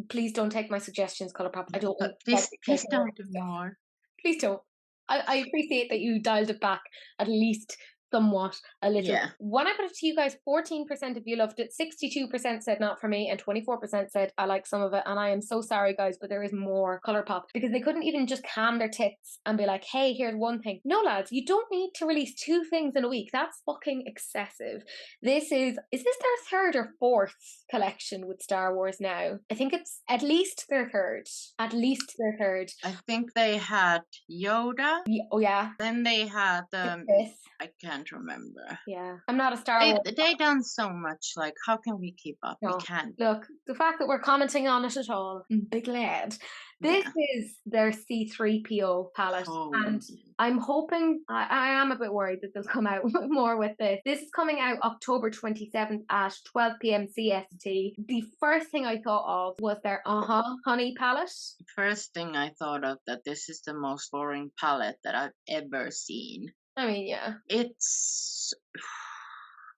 please don't take my suggestions, Colourpop. I don't But want to take please more don't do stuff. more. Please don't. I appreciate that you dialed it back at least somewhat a little. Yeah. When I put it to you guys, 14% of you loved it, 62% said not for me, and 24% said I like some of it. And I am so sorry, guys, but there is more Colourpop because they couldn't even just calm their tits and be like, hey, here's one thing. No, lads, you don't need to release two things in a week. That's fucking excessive. Is this their third or fourth collection with Star Wars now? I think it's at least their third. At least their third. I think they had Yoda. Oh, yeah. Then they had The fifth. I can't remember. Yeah. I'm not a Star They Wars. they done so much. Like how can we keep up? We No. can't. Look, the fact that we're commenting on it at all, I'm big glad. This Yeah. is their C3PO palette, Oh. and I'm hoping, I am a bit worried that they'll come out more with this. This is coming out October 27th at 12 p.m. CST. The first thing I thought of was their Honey palette. First thing I thought of that this is the most boring palette that I've ever seen. I mean, yeah. It's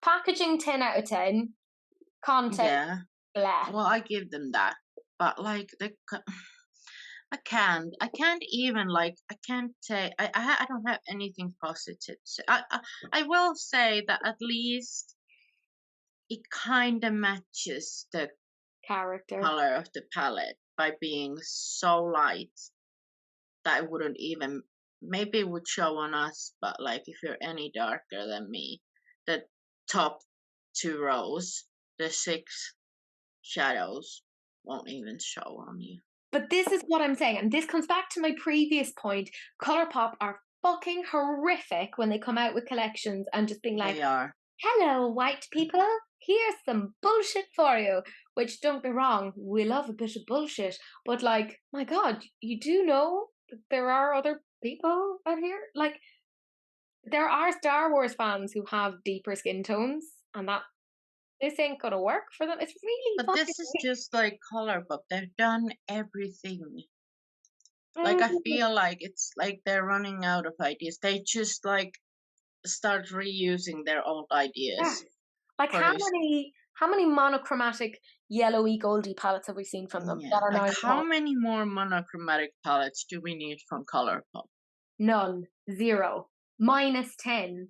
Packaging 10 out of 10. Content, yeah. blah. Well, I give them that, but like I can't even like I can't say I don't have anything positive. So I will say that at least it kind of matches the Character. color of the palette by being so light that it wouldn't even, maybe it would show on us, but like if you're any darker than me, the top two rows, the six shadows won't even show on you. But this is what I'm saying, and this comes back to my previous point. Colourpop are fucking horrific when they come out with collections and just being like, They are. hello, white people, here's some bullshit for you. Which, don't be wrong, we love a bit of bullshit, but like, my God, you do know that there are other people out here? Like, there are Star Wars fans who have deeper skin tones, and that this ain't gonna work for them. It's really But fucking this is just like Colourpop. They've done everything. Like, I weird. feel like it's like they're running out of ideas. They just like start reusing their old Yeah. ideas Like for this. how many monochromatic yellowy goldy palettes have we seen from them Yeah. that are now Like, in how pop? many more monochromatic palettes do we need from Colourpop? None. 0. -10.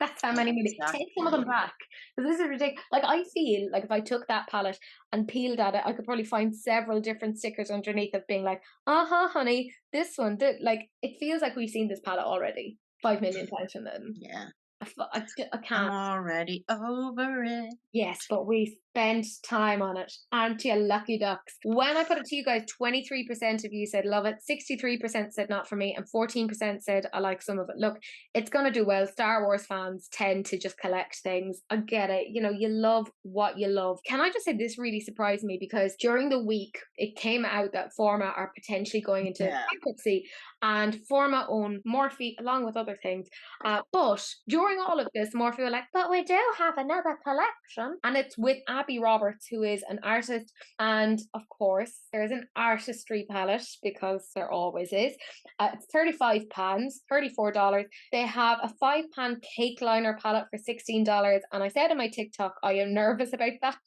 That's how Yeah, many we need. Take some of them exactly. back. 'Cause this is ridiculous. Like, I feel like if I took that palette and peeled at it, I could probably find several different stickers underneath it being like, "Uh-huh, honey, this one did," like, it feels like we've seen this palette already 5,000,000 times from them. Yeah. I I'm can't. already over it. Yes, but we spent time on it. Aren't you lucky ducks? When I put it to you guys, 23% of you said love it, 63% said not for me, and 14% said I like some of it. Look, it's going to do well. Star Wars fans tend to just collect things. I get it. You know, you love what you love. Can I just say this really surprised me because during the week it came out that Forma are potentially going into Yeah. bankruptcy, and Forma own Morphe along with other things. But during all of this, Morphe were like, but we do have another collection. And it's with Abby Roberts, who is an artist. And of course, there's an artistry palette because there always is. It's £35, $34. They have a £5 cake liner palette for $16. And I said in my TikTok, I am nervous about that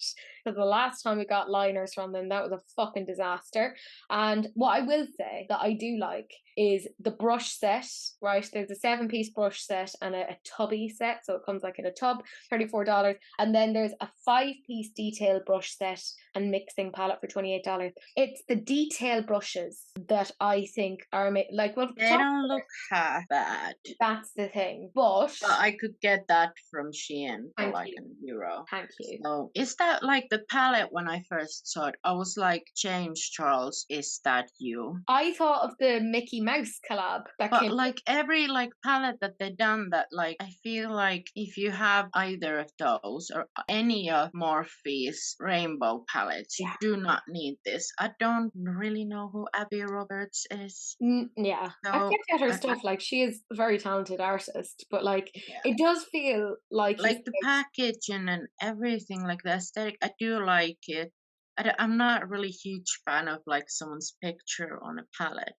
because the last time we got liners from them, that was a fucking disaster. And what I will say that I do like is the brush set, right? There's a 7-piece brush set and a tubby set. So it comes like in a tub, $34. And then there's a 5-piece detail brush set and mixing palette for $28. It's the detail brushes that I think are like, well, They don't look half bad. that's the thing. But I could get that from Shein for thank like you. €1. Thank you. So is that like the palette when I first saw it? I was like, James Charles, is that you? I thought of the Mickey Mouse collab that But came. like every like palette that they done that, like I feel like if you have either of those or any of Morphe's rainbow palettes, you Yeah. do not need this. I don't really know who Abby Roberts is. Yeah, I So checked out her stuff. Like, she is a very talented artist, but like, yeah. it does feel like you Like the packaging and everything, like the aesthetic, I do like it. I'm not a really huge fan of like someone's picture on a palette,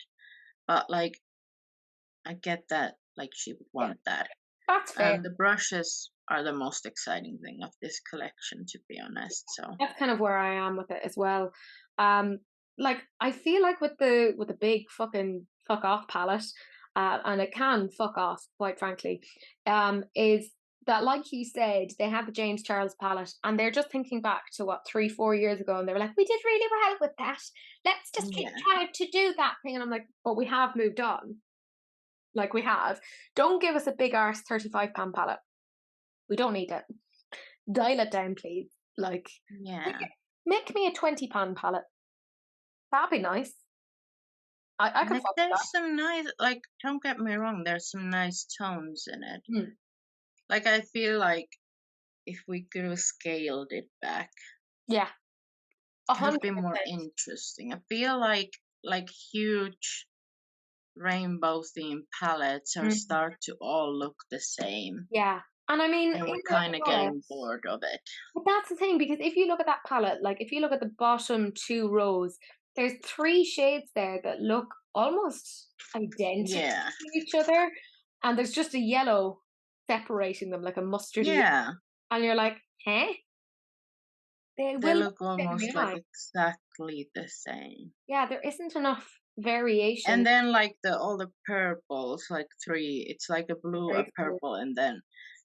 but like I get that like she would yeah, want that. that's fair. And the brushes are the most exciting thing of this collection, to be honest. So That's kind of where I am with it as well. Um, like, I feel like with the big fucking fuck off palette, and it can fuck off, quite frankly, is that, like you said, they had the James Charles palette, and they're just thinking back to what 3-4 years ago, and they were like, we did really well with that. Let's just keep yeah, trying to do that thing, and I'm like, but we have moved on. Like, we have. Don't give us a big arse £35 palette. We don't need it. Dial it down, please. Like, yeah. make me a £20 palette. That'd be nice. I could Like fuck with there's some nice, like don't get me wrong, there's some nice tones in it. that. Like I feel like if we could have scaled it back, Yeah, a it would hundred be more percent. interesting. I feel like huge rainbow themed palettes are Mm, start to all look the same, yeah, and I mean, in and we're that kind of palette, getting bored of it. but that's the thing because if you look at that palette, like if you look at the bottom 2 rows, there's 3 shades there that look almost identical Yeah, to each other, and there's just a yellow separating them, like a mustardy, yeah, and you're like, huh? They they will look look the same in almost the like eye. exactly the same. Yeah, there isn't enough variation. And then like the all the purples, like three, it's like a blue, a Very cool. purple, and then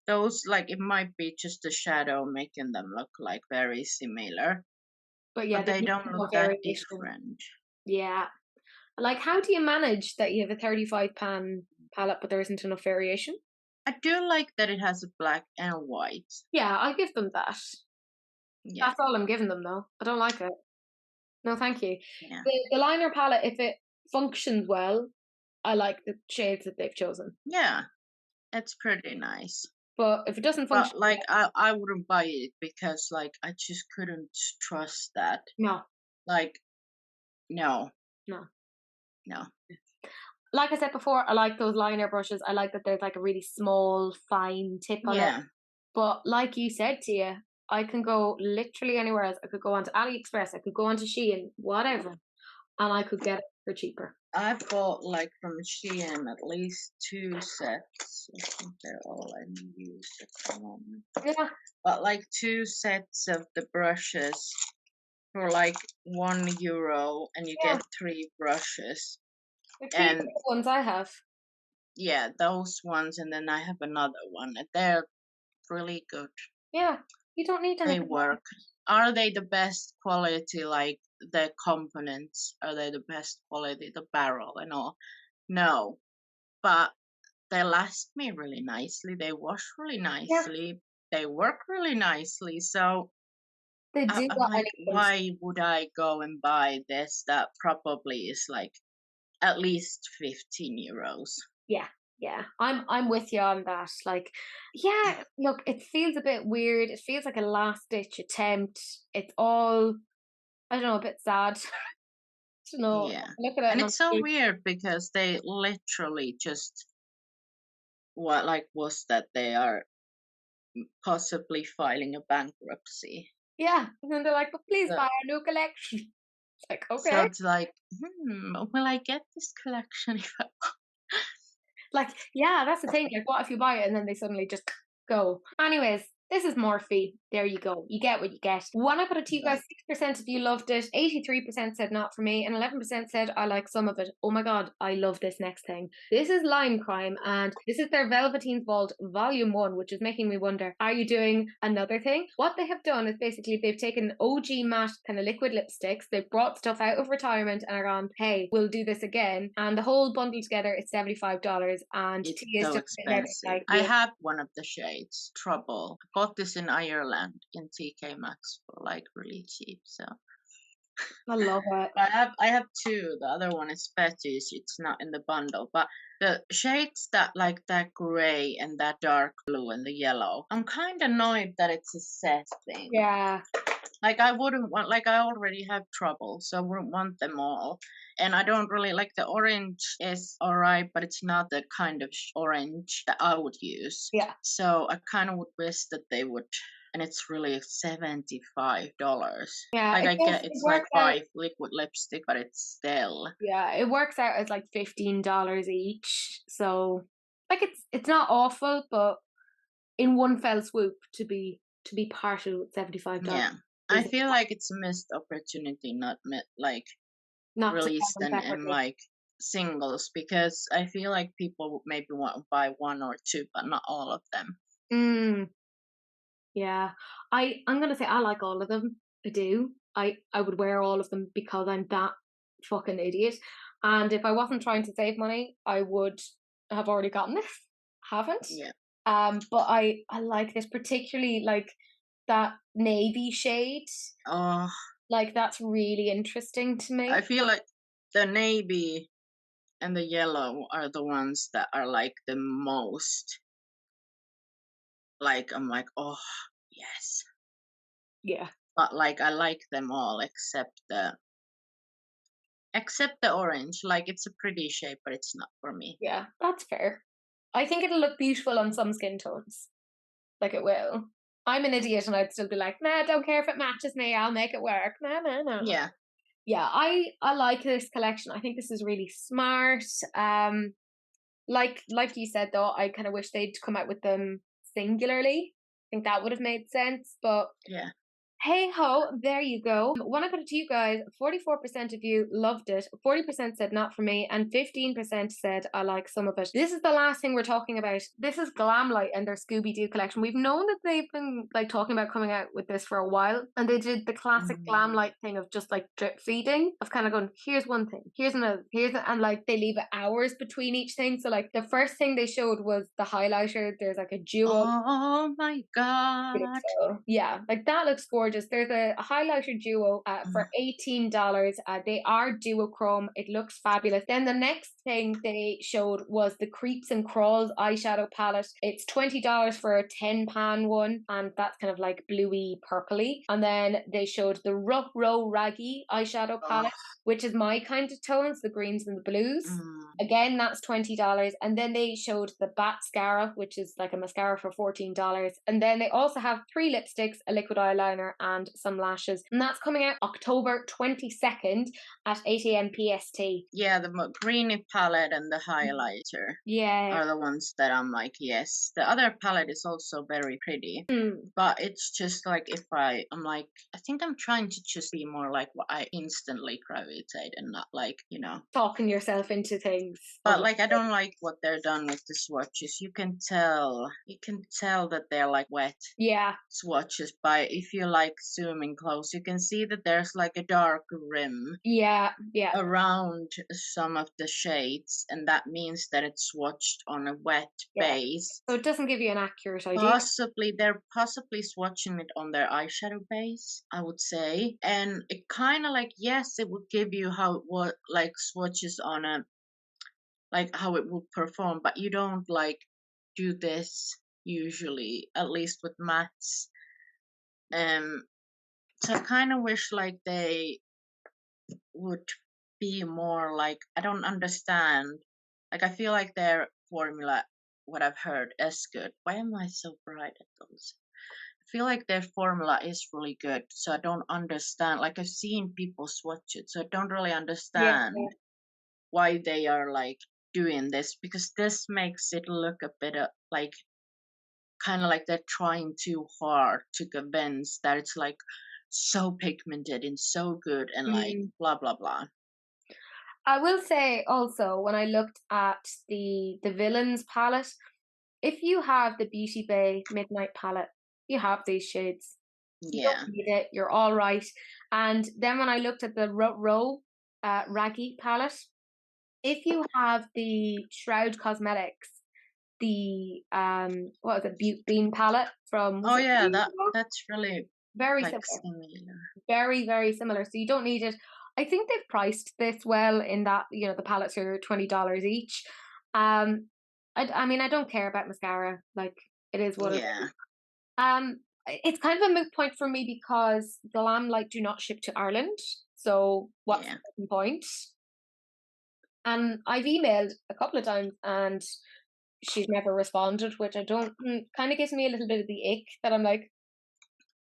Those, like, it might be just the shadow making them look like very similar, But yeah, but they they need don't look more that variation. different. Yeah. Like, how do you manage that you have a 35 pan palette, but there isn't enough variation? I do like that it has a black and a white. Yeah, I'll give them that. Yeah, That's all I'm giving them, though. I don't like it. No, thank you. yeah, The liner palette, if it functions well, I like the shades that they've chosen. yeah. It's pretty nice. But if it doesn't But function like well, I wouldn't buy it because like I just couldn't trust that. no, Like no, no. no. Like I said before, I like those liner brushes. I like that there's like a really small, fine tip on it. Yeah. But like you said, Tia, I can go literally anywhere else. I could go onto AliExpress, I could go onto Shein, whatever, and I could get it for cheaper. I bought like from Shein at least two sets. I think they're all in use at the moment. Yeah, But like two sets of the brushes for like €1 and you yeah. get three brushes. The cheap And ones I have. yeah, those ones and then I have another one and they're really good. Yeah, you don't need They anything else. work. Are they the best quality, like the components? Are they the best quality, the barrel and all? No, but they last me really nicely. They wash really Yeah, nicely. They work really nicely. So they do I'm what I like, need them to. why would I go and buy this that probably is like at least €15? Yeah, yeah. I'm with you on that. Like, yeah, look, it feels a bit weird. It feels like a last ditch attempt. It's all I don't know, a bit sad. You know, Yeah. look at it And and I'm it's so like, weird because they literally just what like was that they are possibly filing a bankruptcy. yeah. And then they're like, but please So, buy our new collection. It's like, so okay. it's like, will I get this collection if I Like, yeah, that's the thing. Like, what if you buy it and then they suddenly just go? Anyways, this is Morphe. There you go. You get what you get. When I put it to you guys, right? 6% of you loved it, 83% said not for me, and 11% said I like some of it. Oh my god, I love this next thing. This is Lime Crime, and this is their Velveteen Vault Volume 1, which is making me wonder, are you doing another thing? What they have done is basically they've taken OG matte kind of liquid lipsticks, they've brought stuff out of retirement and are gone, hey, we'll do this again. And the whole bundle together is $75, and It's T is so just sitting there being expensive. like, I yeah. have one of the shades, Trouble. I got this in Ireland in TK Maxx for like really cheap. So I love it. I have two. The other one is Fetish. It's not in the bundle, but the shades that like that gray and that dark blue and the yellow. I'm kind of annoyed that it's a set thing. Yeah. Like I wouldn't want, like I already have Trouble, so I wouldn't want them all. And I don't really like the orange is alright, but it's not the kind of orange that I would use. Yeah. So I kind of would wish that they would, and it's really $75. Yeah. Like It I does get it it's like works out. five liquid lipstick, but it's still Yeah, it works out as like $15 each. So like it's not awful, but in one fell swoop to be partial with $75 yeah. I is feel like it's a missed opportunity, not like not to sell release them them in separately. like singles because I feel like people would maybe want to buy one or two, but not all of them. Mm, yeah. I'm gonna say I like all of them. I do. I would wear all of them because I'm that fucking idiot. And if I wasn't trying to save money, I would have already gotten this. Haven't. Yeah. But I like this particularly like that navy shade. Oh, Like that's really interesting to I me. feel like the navy and the yellow are the ones that are like the most like I'm like, oh yes. Yeah. But like I like them all except the orange. Like it's a pretty shape, but it's not for me. Yeah, that's fair. I think it'll look beautiful on some skin tones. Like it will. I'm an idiot and I'd still be like, nah, don't care if it matches me, I'll make it work. No, no, no. Yeah. Yeah, I like this collection. I think this is really smart. Like you said though, I kind of wish they'd come out with them singularly. I think that would have made sense. But Yeah. Hey ho, there you go. When I put it to you guys, 44% of you loved it, 40% said not for me, and 15% said I like some of it. This is the last thing we're talking about. This is Glamlite and their Scooby-Doo collection. We've known that they've been like talking about coming out with this for a while, and they did the classic Mm. Glamlite thing of just like drip feeding, of kind of going, here's one thing, here's another, and like they leave hours between each thing. So like the first thing they showed was the highlighter. There's like a duo. Oh my God. Beautiful. Yeah, like that looks gorgeous. There's a highlighter duo for $18. They are duochrome. It looks fabulous. Then the next thing they showed was the Creeps and Crawls eyeshadow palette. It's $20 for a 10 pan one, and that's kind of like bluey purpley. And then they showed the Rough Row Raggy eyeshadow palette, Oh. which is my kind of tones, the greens and the blues. Mm. Again, that's $20. And then they showed the Batmascara, which is like a mascara for $14. And then they also have 3 lipsticks, a liquid eyeliner, and some lashes. And that's coming out October 22nd at 8 a.m. PST. Yeah, the greeny palette and the highlighter Yeah. are the ones that I'm like, yes. The other palette is also very pretty, Mm. but it's just like if I'm like, I think I'm trying to just be more like what I instantly gravitate and not like, Talking yourself into things. But like I don't like what they're done with the swatches. You can tell that they're like wet Yeah. swatches by if you like zoom in close, you can see that there's like a dark rim Yeah. Yeah. around some of the shades, and that means that it's swatched on a wet Yeah. base. So it doesn't give you an accurate idea. They're possibly swatching it on their eyeshadow base, I would say. And it kind of like, yes, it would give you what like swatches on a like how it would perform, but you don't like do this usually, at least with maths. Um, so I kind of wish like they would be more like, I don't understand. Like I feel like their formula, what I've heard, is good. Why am I so bright at those? I feel like their formula is really good, so I don't understand. Like I've seen people swatch it, so I don't really Yeah. understand why they are like doing this, because this makes it look a bit like kind of like they're trying too hard to convince that it's like so pigmented and so good and like Mm. blah blah blah. I will say also when I looked at the villains palette, if you have the Beauty Bay Midnight palette, you have these shades. You don't Yeah. need it. You're all right. And then when I looked at the Row Raggy palette, if you have the Shroud Cosmetics, the what was it, Butte Bean palette from was Oh it yeah, 2 years ago? that's really Very like similar. similar. Very, very similar. So you don't need it. I think they've priced this well in that, the palettes are $20 each. I mean, I don't care about mascara. Like, it is what it Yeah. is. It's kind of a moot point for me because Glamlite do not ship to Ireland. So what's Yeah. the point? And I've emailed a couple of times and she's never responded, which I don't kind of gives me a little bit of the ick that I'm like,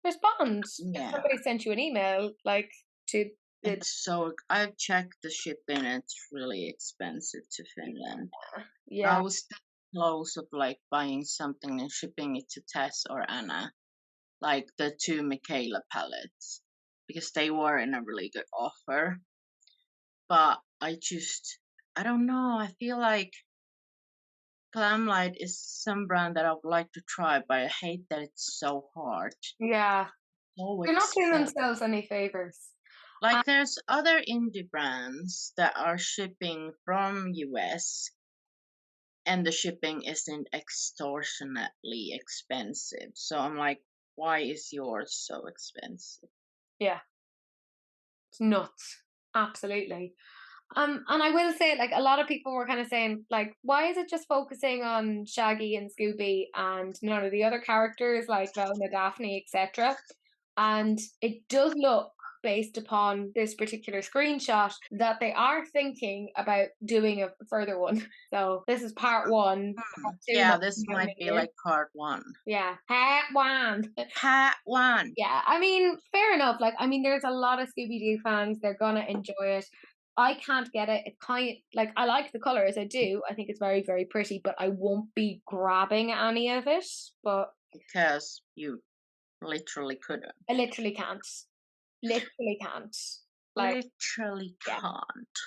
respond. If Yeah. somebody sent you an email, like to the It's so I've checked the shipping, it's really expensive to Finland. I yeah, was that close of like buying something and shipping it to Tess or Anna, like the two Michaela palettes, because they were in a really good offer. But I don't know. I feel like Glamlite is some brand that I would like to try, but I hate that it's so hard. yeah. So They're not doing expensive. themselves any favors. Like there's other indie brands that are shipping from US and the shipping isn't extortionately expensive. So I'm like, why is yours so expensive? Yeah, it's nuts. Absolutely. And I will say, like, a lot of people were kind of saying, like, why is it just focusing on Shaggy and Scooby and none of the other characters like Velma, Daphne, etc. And it does look, based upon this particular screenshot, that they are thinking about doing a further one. So this is part one. Part two Yeah, might this come out might be mid-year. like part one. Yeah, part one. Part one. Yeah, I mean, fair enough. Like, I mean, there's a lot of Scooby Doo fans. They're gonna enjoy it. I can't get it. It kind like I like the colors. I do. I think it's very, very pretty. But I won't be grabbing any of it. But Because you Literally couldn't. I literally can't. Literally can't. Like, Literally yeah. can't.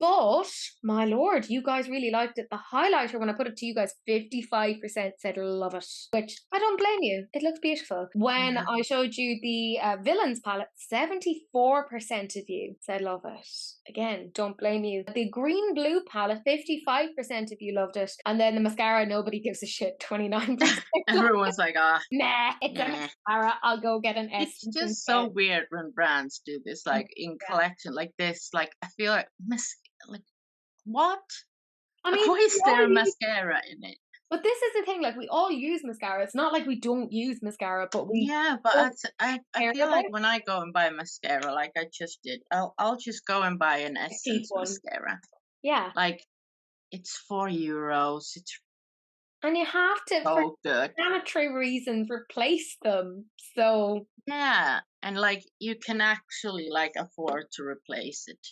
But, my lord, you guys really liked it. The highlighter, when I put it to you guys, 55% said love it, which I don't blame you. It looks beautiful. When Yeah. I showed you the villains palette, 74% of you said love it. Again, don't blame you. The green-blue palette, 55% of you loved it. And then the mascara, nobody gives a shit, 29%. Everyone's like, Nah, it's a nah. mascara. I'll go get an It's essence just instead. so weird when brands do this, like in Yeah. collection, like this. Like I feel like like what? I Like mean, why is we there all a use, mascara in it? but this is the thing, like, we all use mascara. It's not like we don't use mascara, but we Yeah, but don't I care feel about like when I go and buy mascara, like I just did, I'll just go and buy an a cheap Essence one. mascara. Yeah. Like it's €4. It's And you have to, for so good. sanitary reasons, replace them. So, Yeah, and like you can actually like afford to replace it.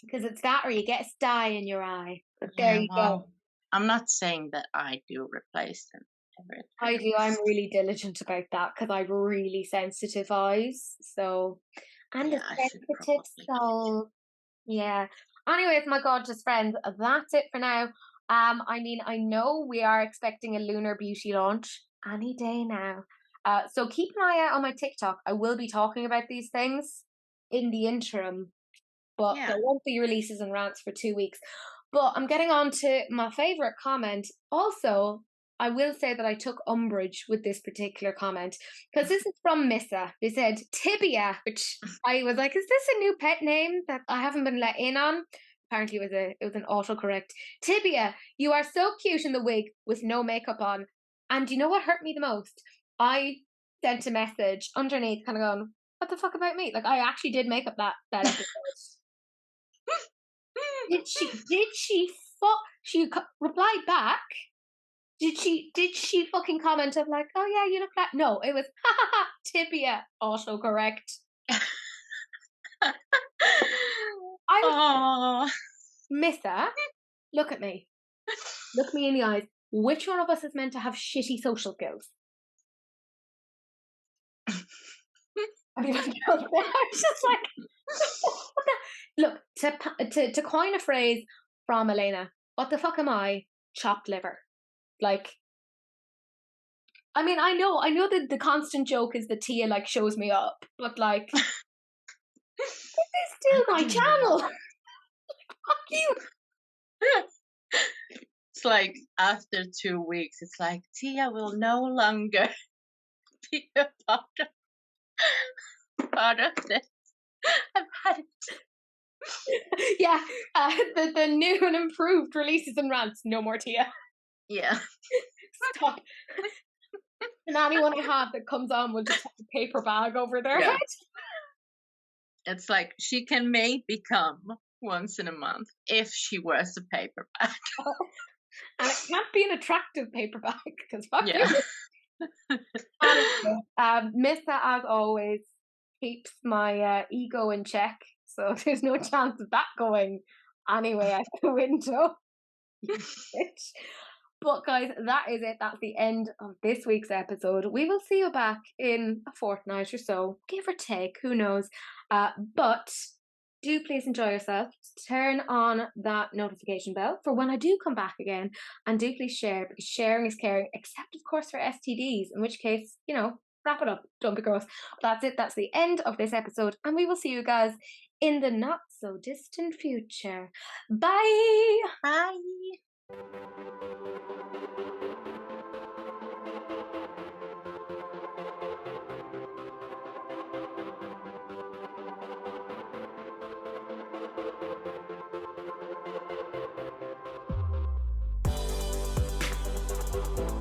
because it's that or you get a sty in your eye. But there Yeah, you go. well, I'm not saying that I do replace them I every do. I'm really diligent about that because I have really sensitive eyes. So, and a Yeah, I should sensitive probably get soul. Yeah. Anyways, my gorgeous friends, that's it for now. I mean, I know we are expecting a Lunar Beauty launch any day now. So keep an eye out on my TikTok. I will be talking about these things in the interim, but Yeah. there won't be releases and rants for 2 weeks. But I'm getting on to my favorite comment. Also, I will say that I took umbrage with this particular comment because this is from Missa. They said tibia, which I was like, is this a new pet name that I haven't been let in on? Apparently it was an autocorrect. Tibia, you are so cute in the wig with no makeup on. And you know what hurt me the most? I sent a message underneath kind of going, what the fuck about me? Like, I actually did make up that episode. She replied back? Did she fucking comment of like, oh yeah, you look like, no, it was ha ha ha tibia autocorrect. I was Oh. Missa, look at me. Look me in the eyes. Which one of us is meant to have shitty social skills? I mean, I was just like, look, to coin a phrase from Elena, what the fuck am I? Chopped liver. Like, I mean, I know that the constant joke is that Tia like shows me up, but like, this is still my channel. Fuck you. It's like after 2 weeks, it's like Tia will no longer be a part of this. I've had it. Yeah, the new and improved releases and rants. No more Tia. Yeah. Stop. And anyone I have that comes on will just have a paper bag over their head. It's like she can maybe come once in a month if she wears a paper bag. And it can't be an attractive paper bag because fuck Yeah. you. Missa, as always, keeps my ego in check, so there's no chance of that going anyway out the window. But guys, that is it. That's the end of this week's episode. We will see you back in a fortnight or so, give or take, who knows. But do please enjoy yourself. Turn on that notification bell for when I do come back again. And do please share, because sharing is caring, except of course for STDs, in which case, you know, wrap it up. Don't be gross. That's it. That's the end of this episode. And we will see you guys in the not so distant future. Bye. Bye.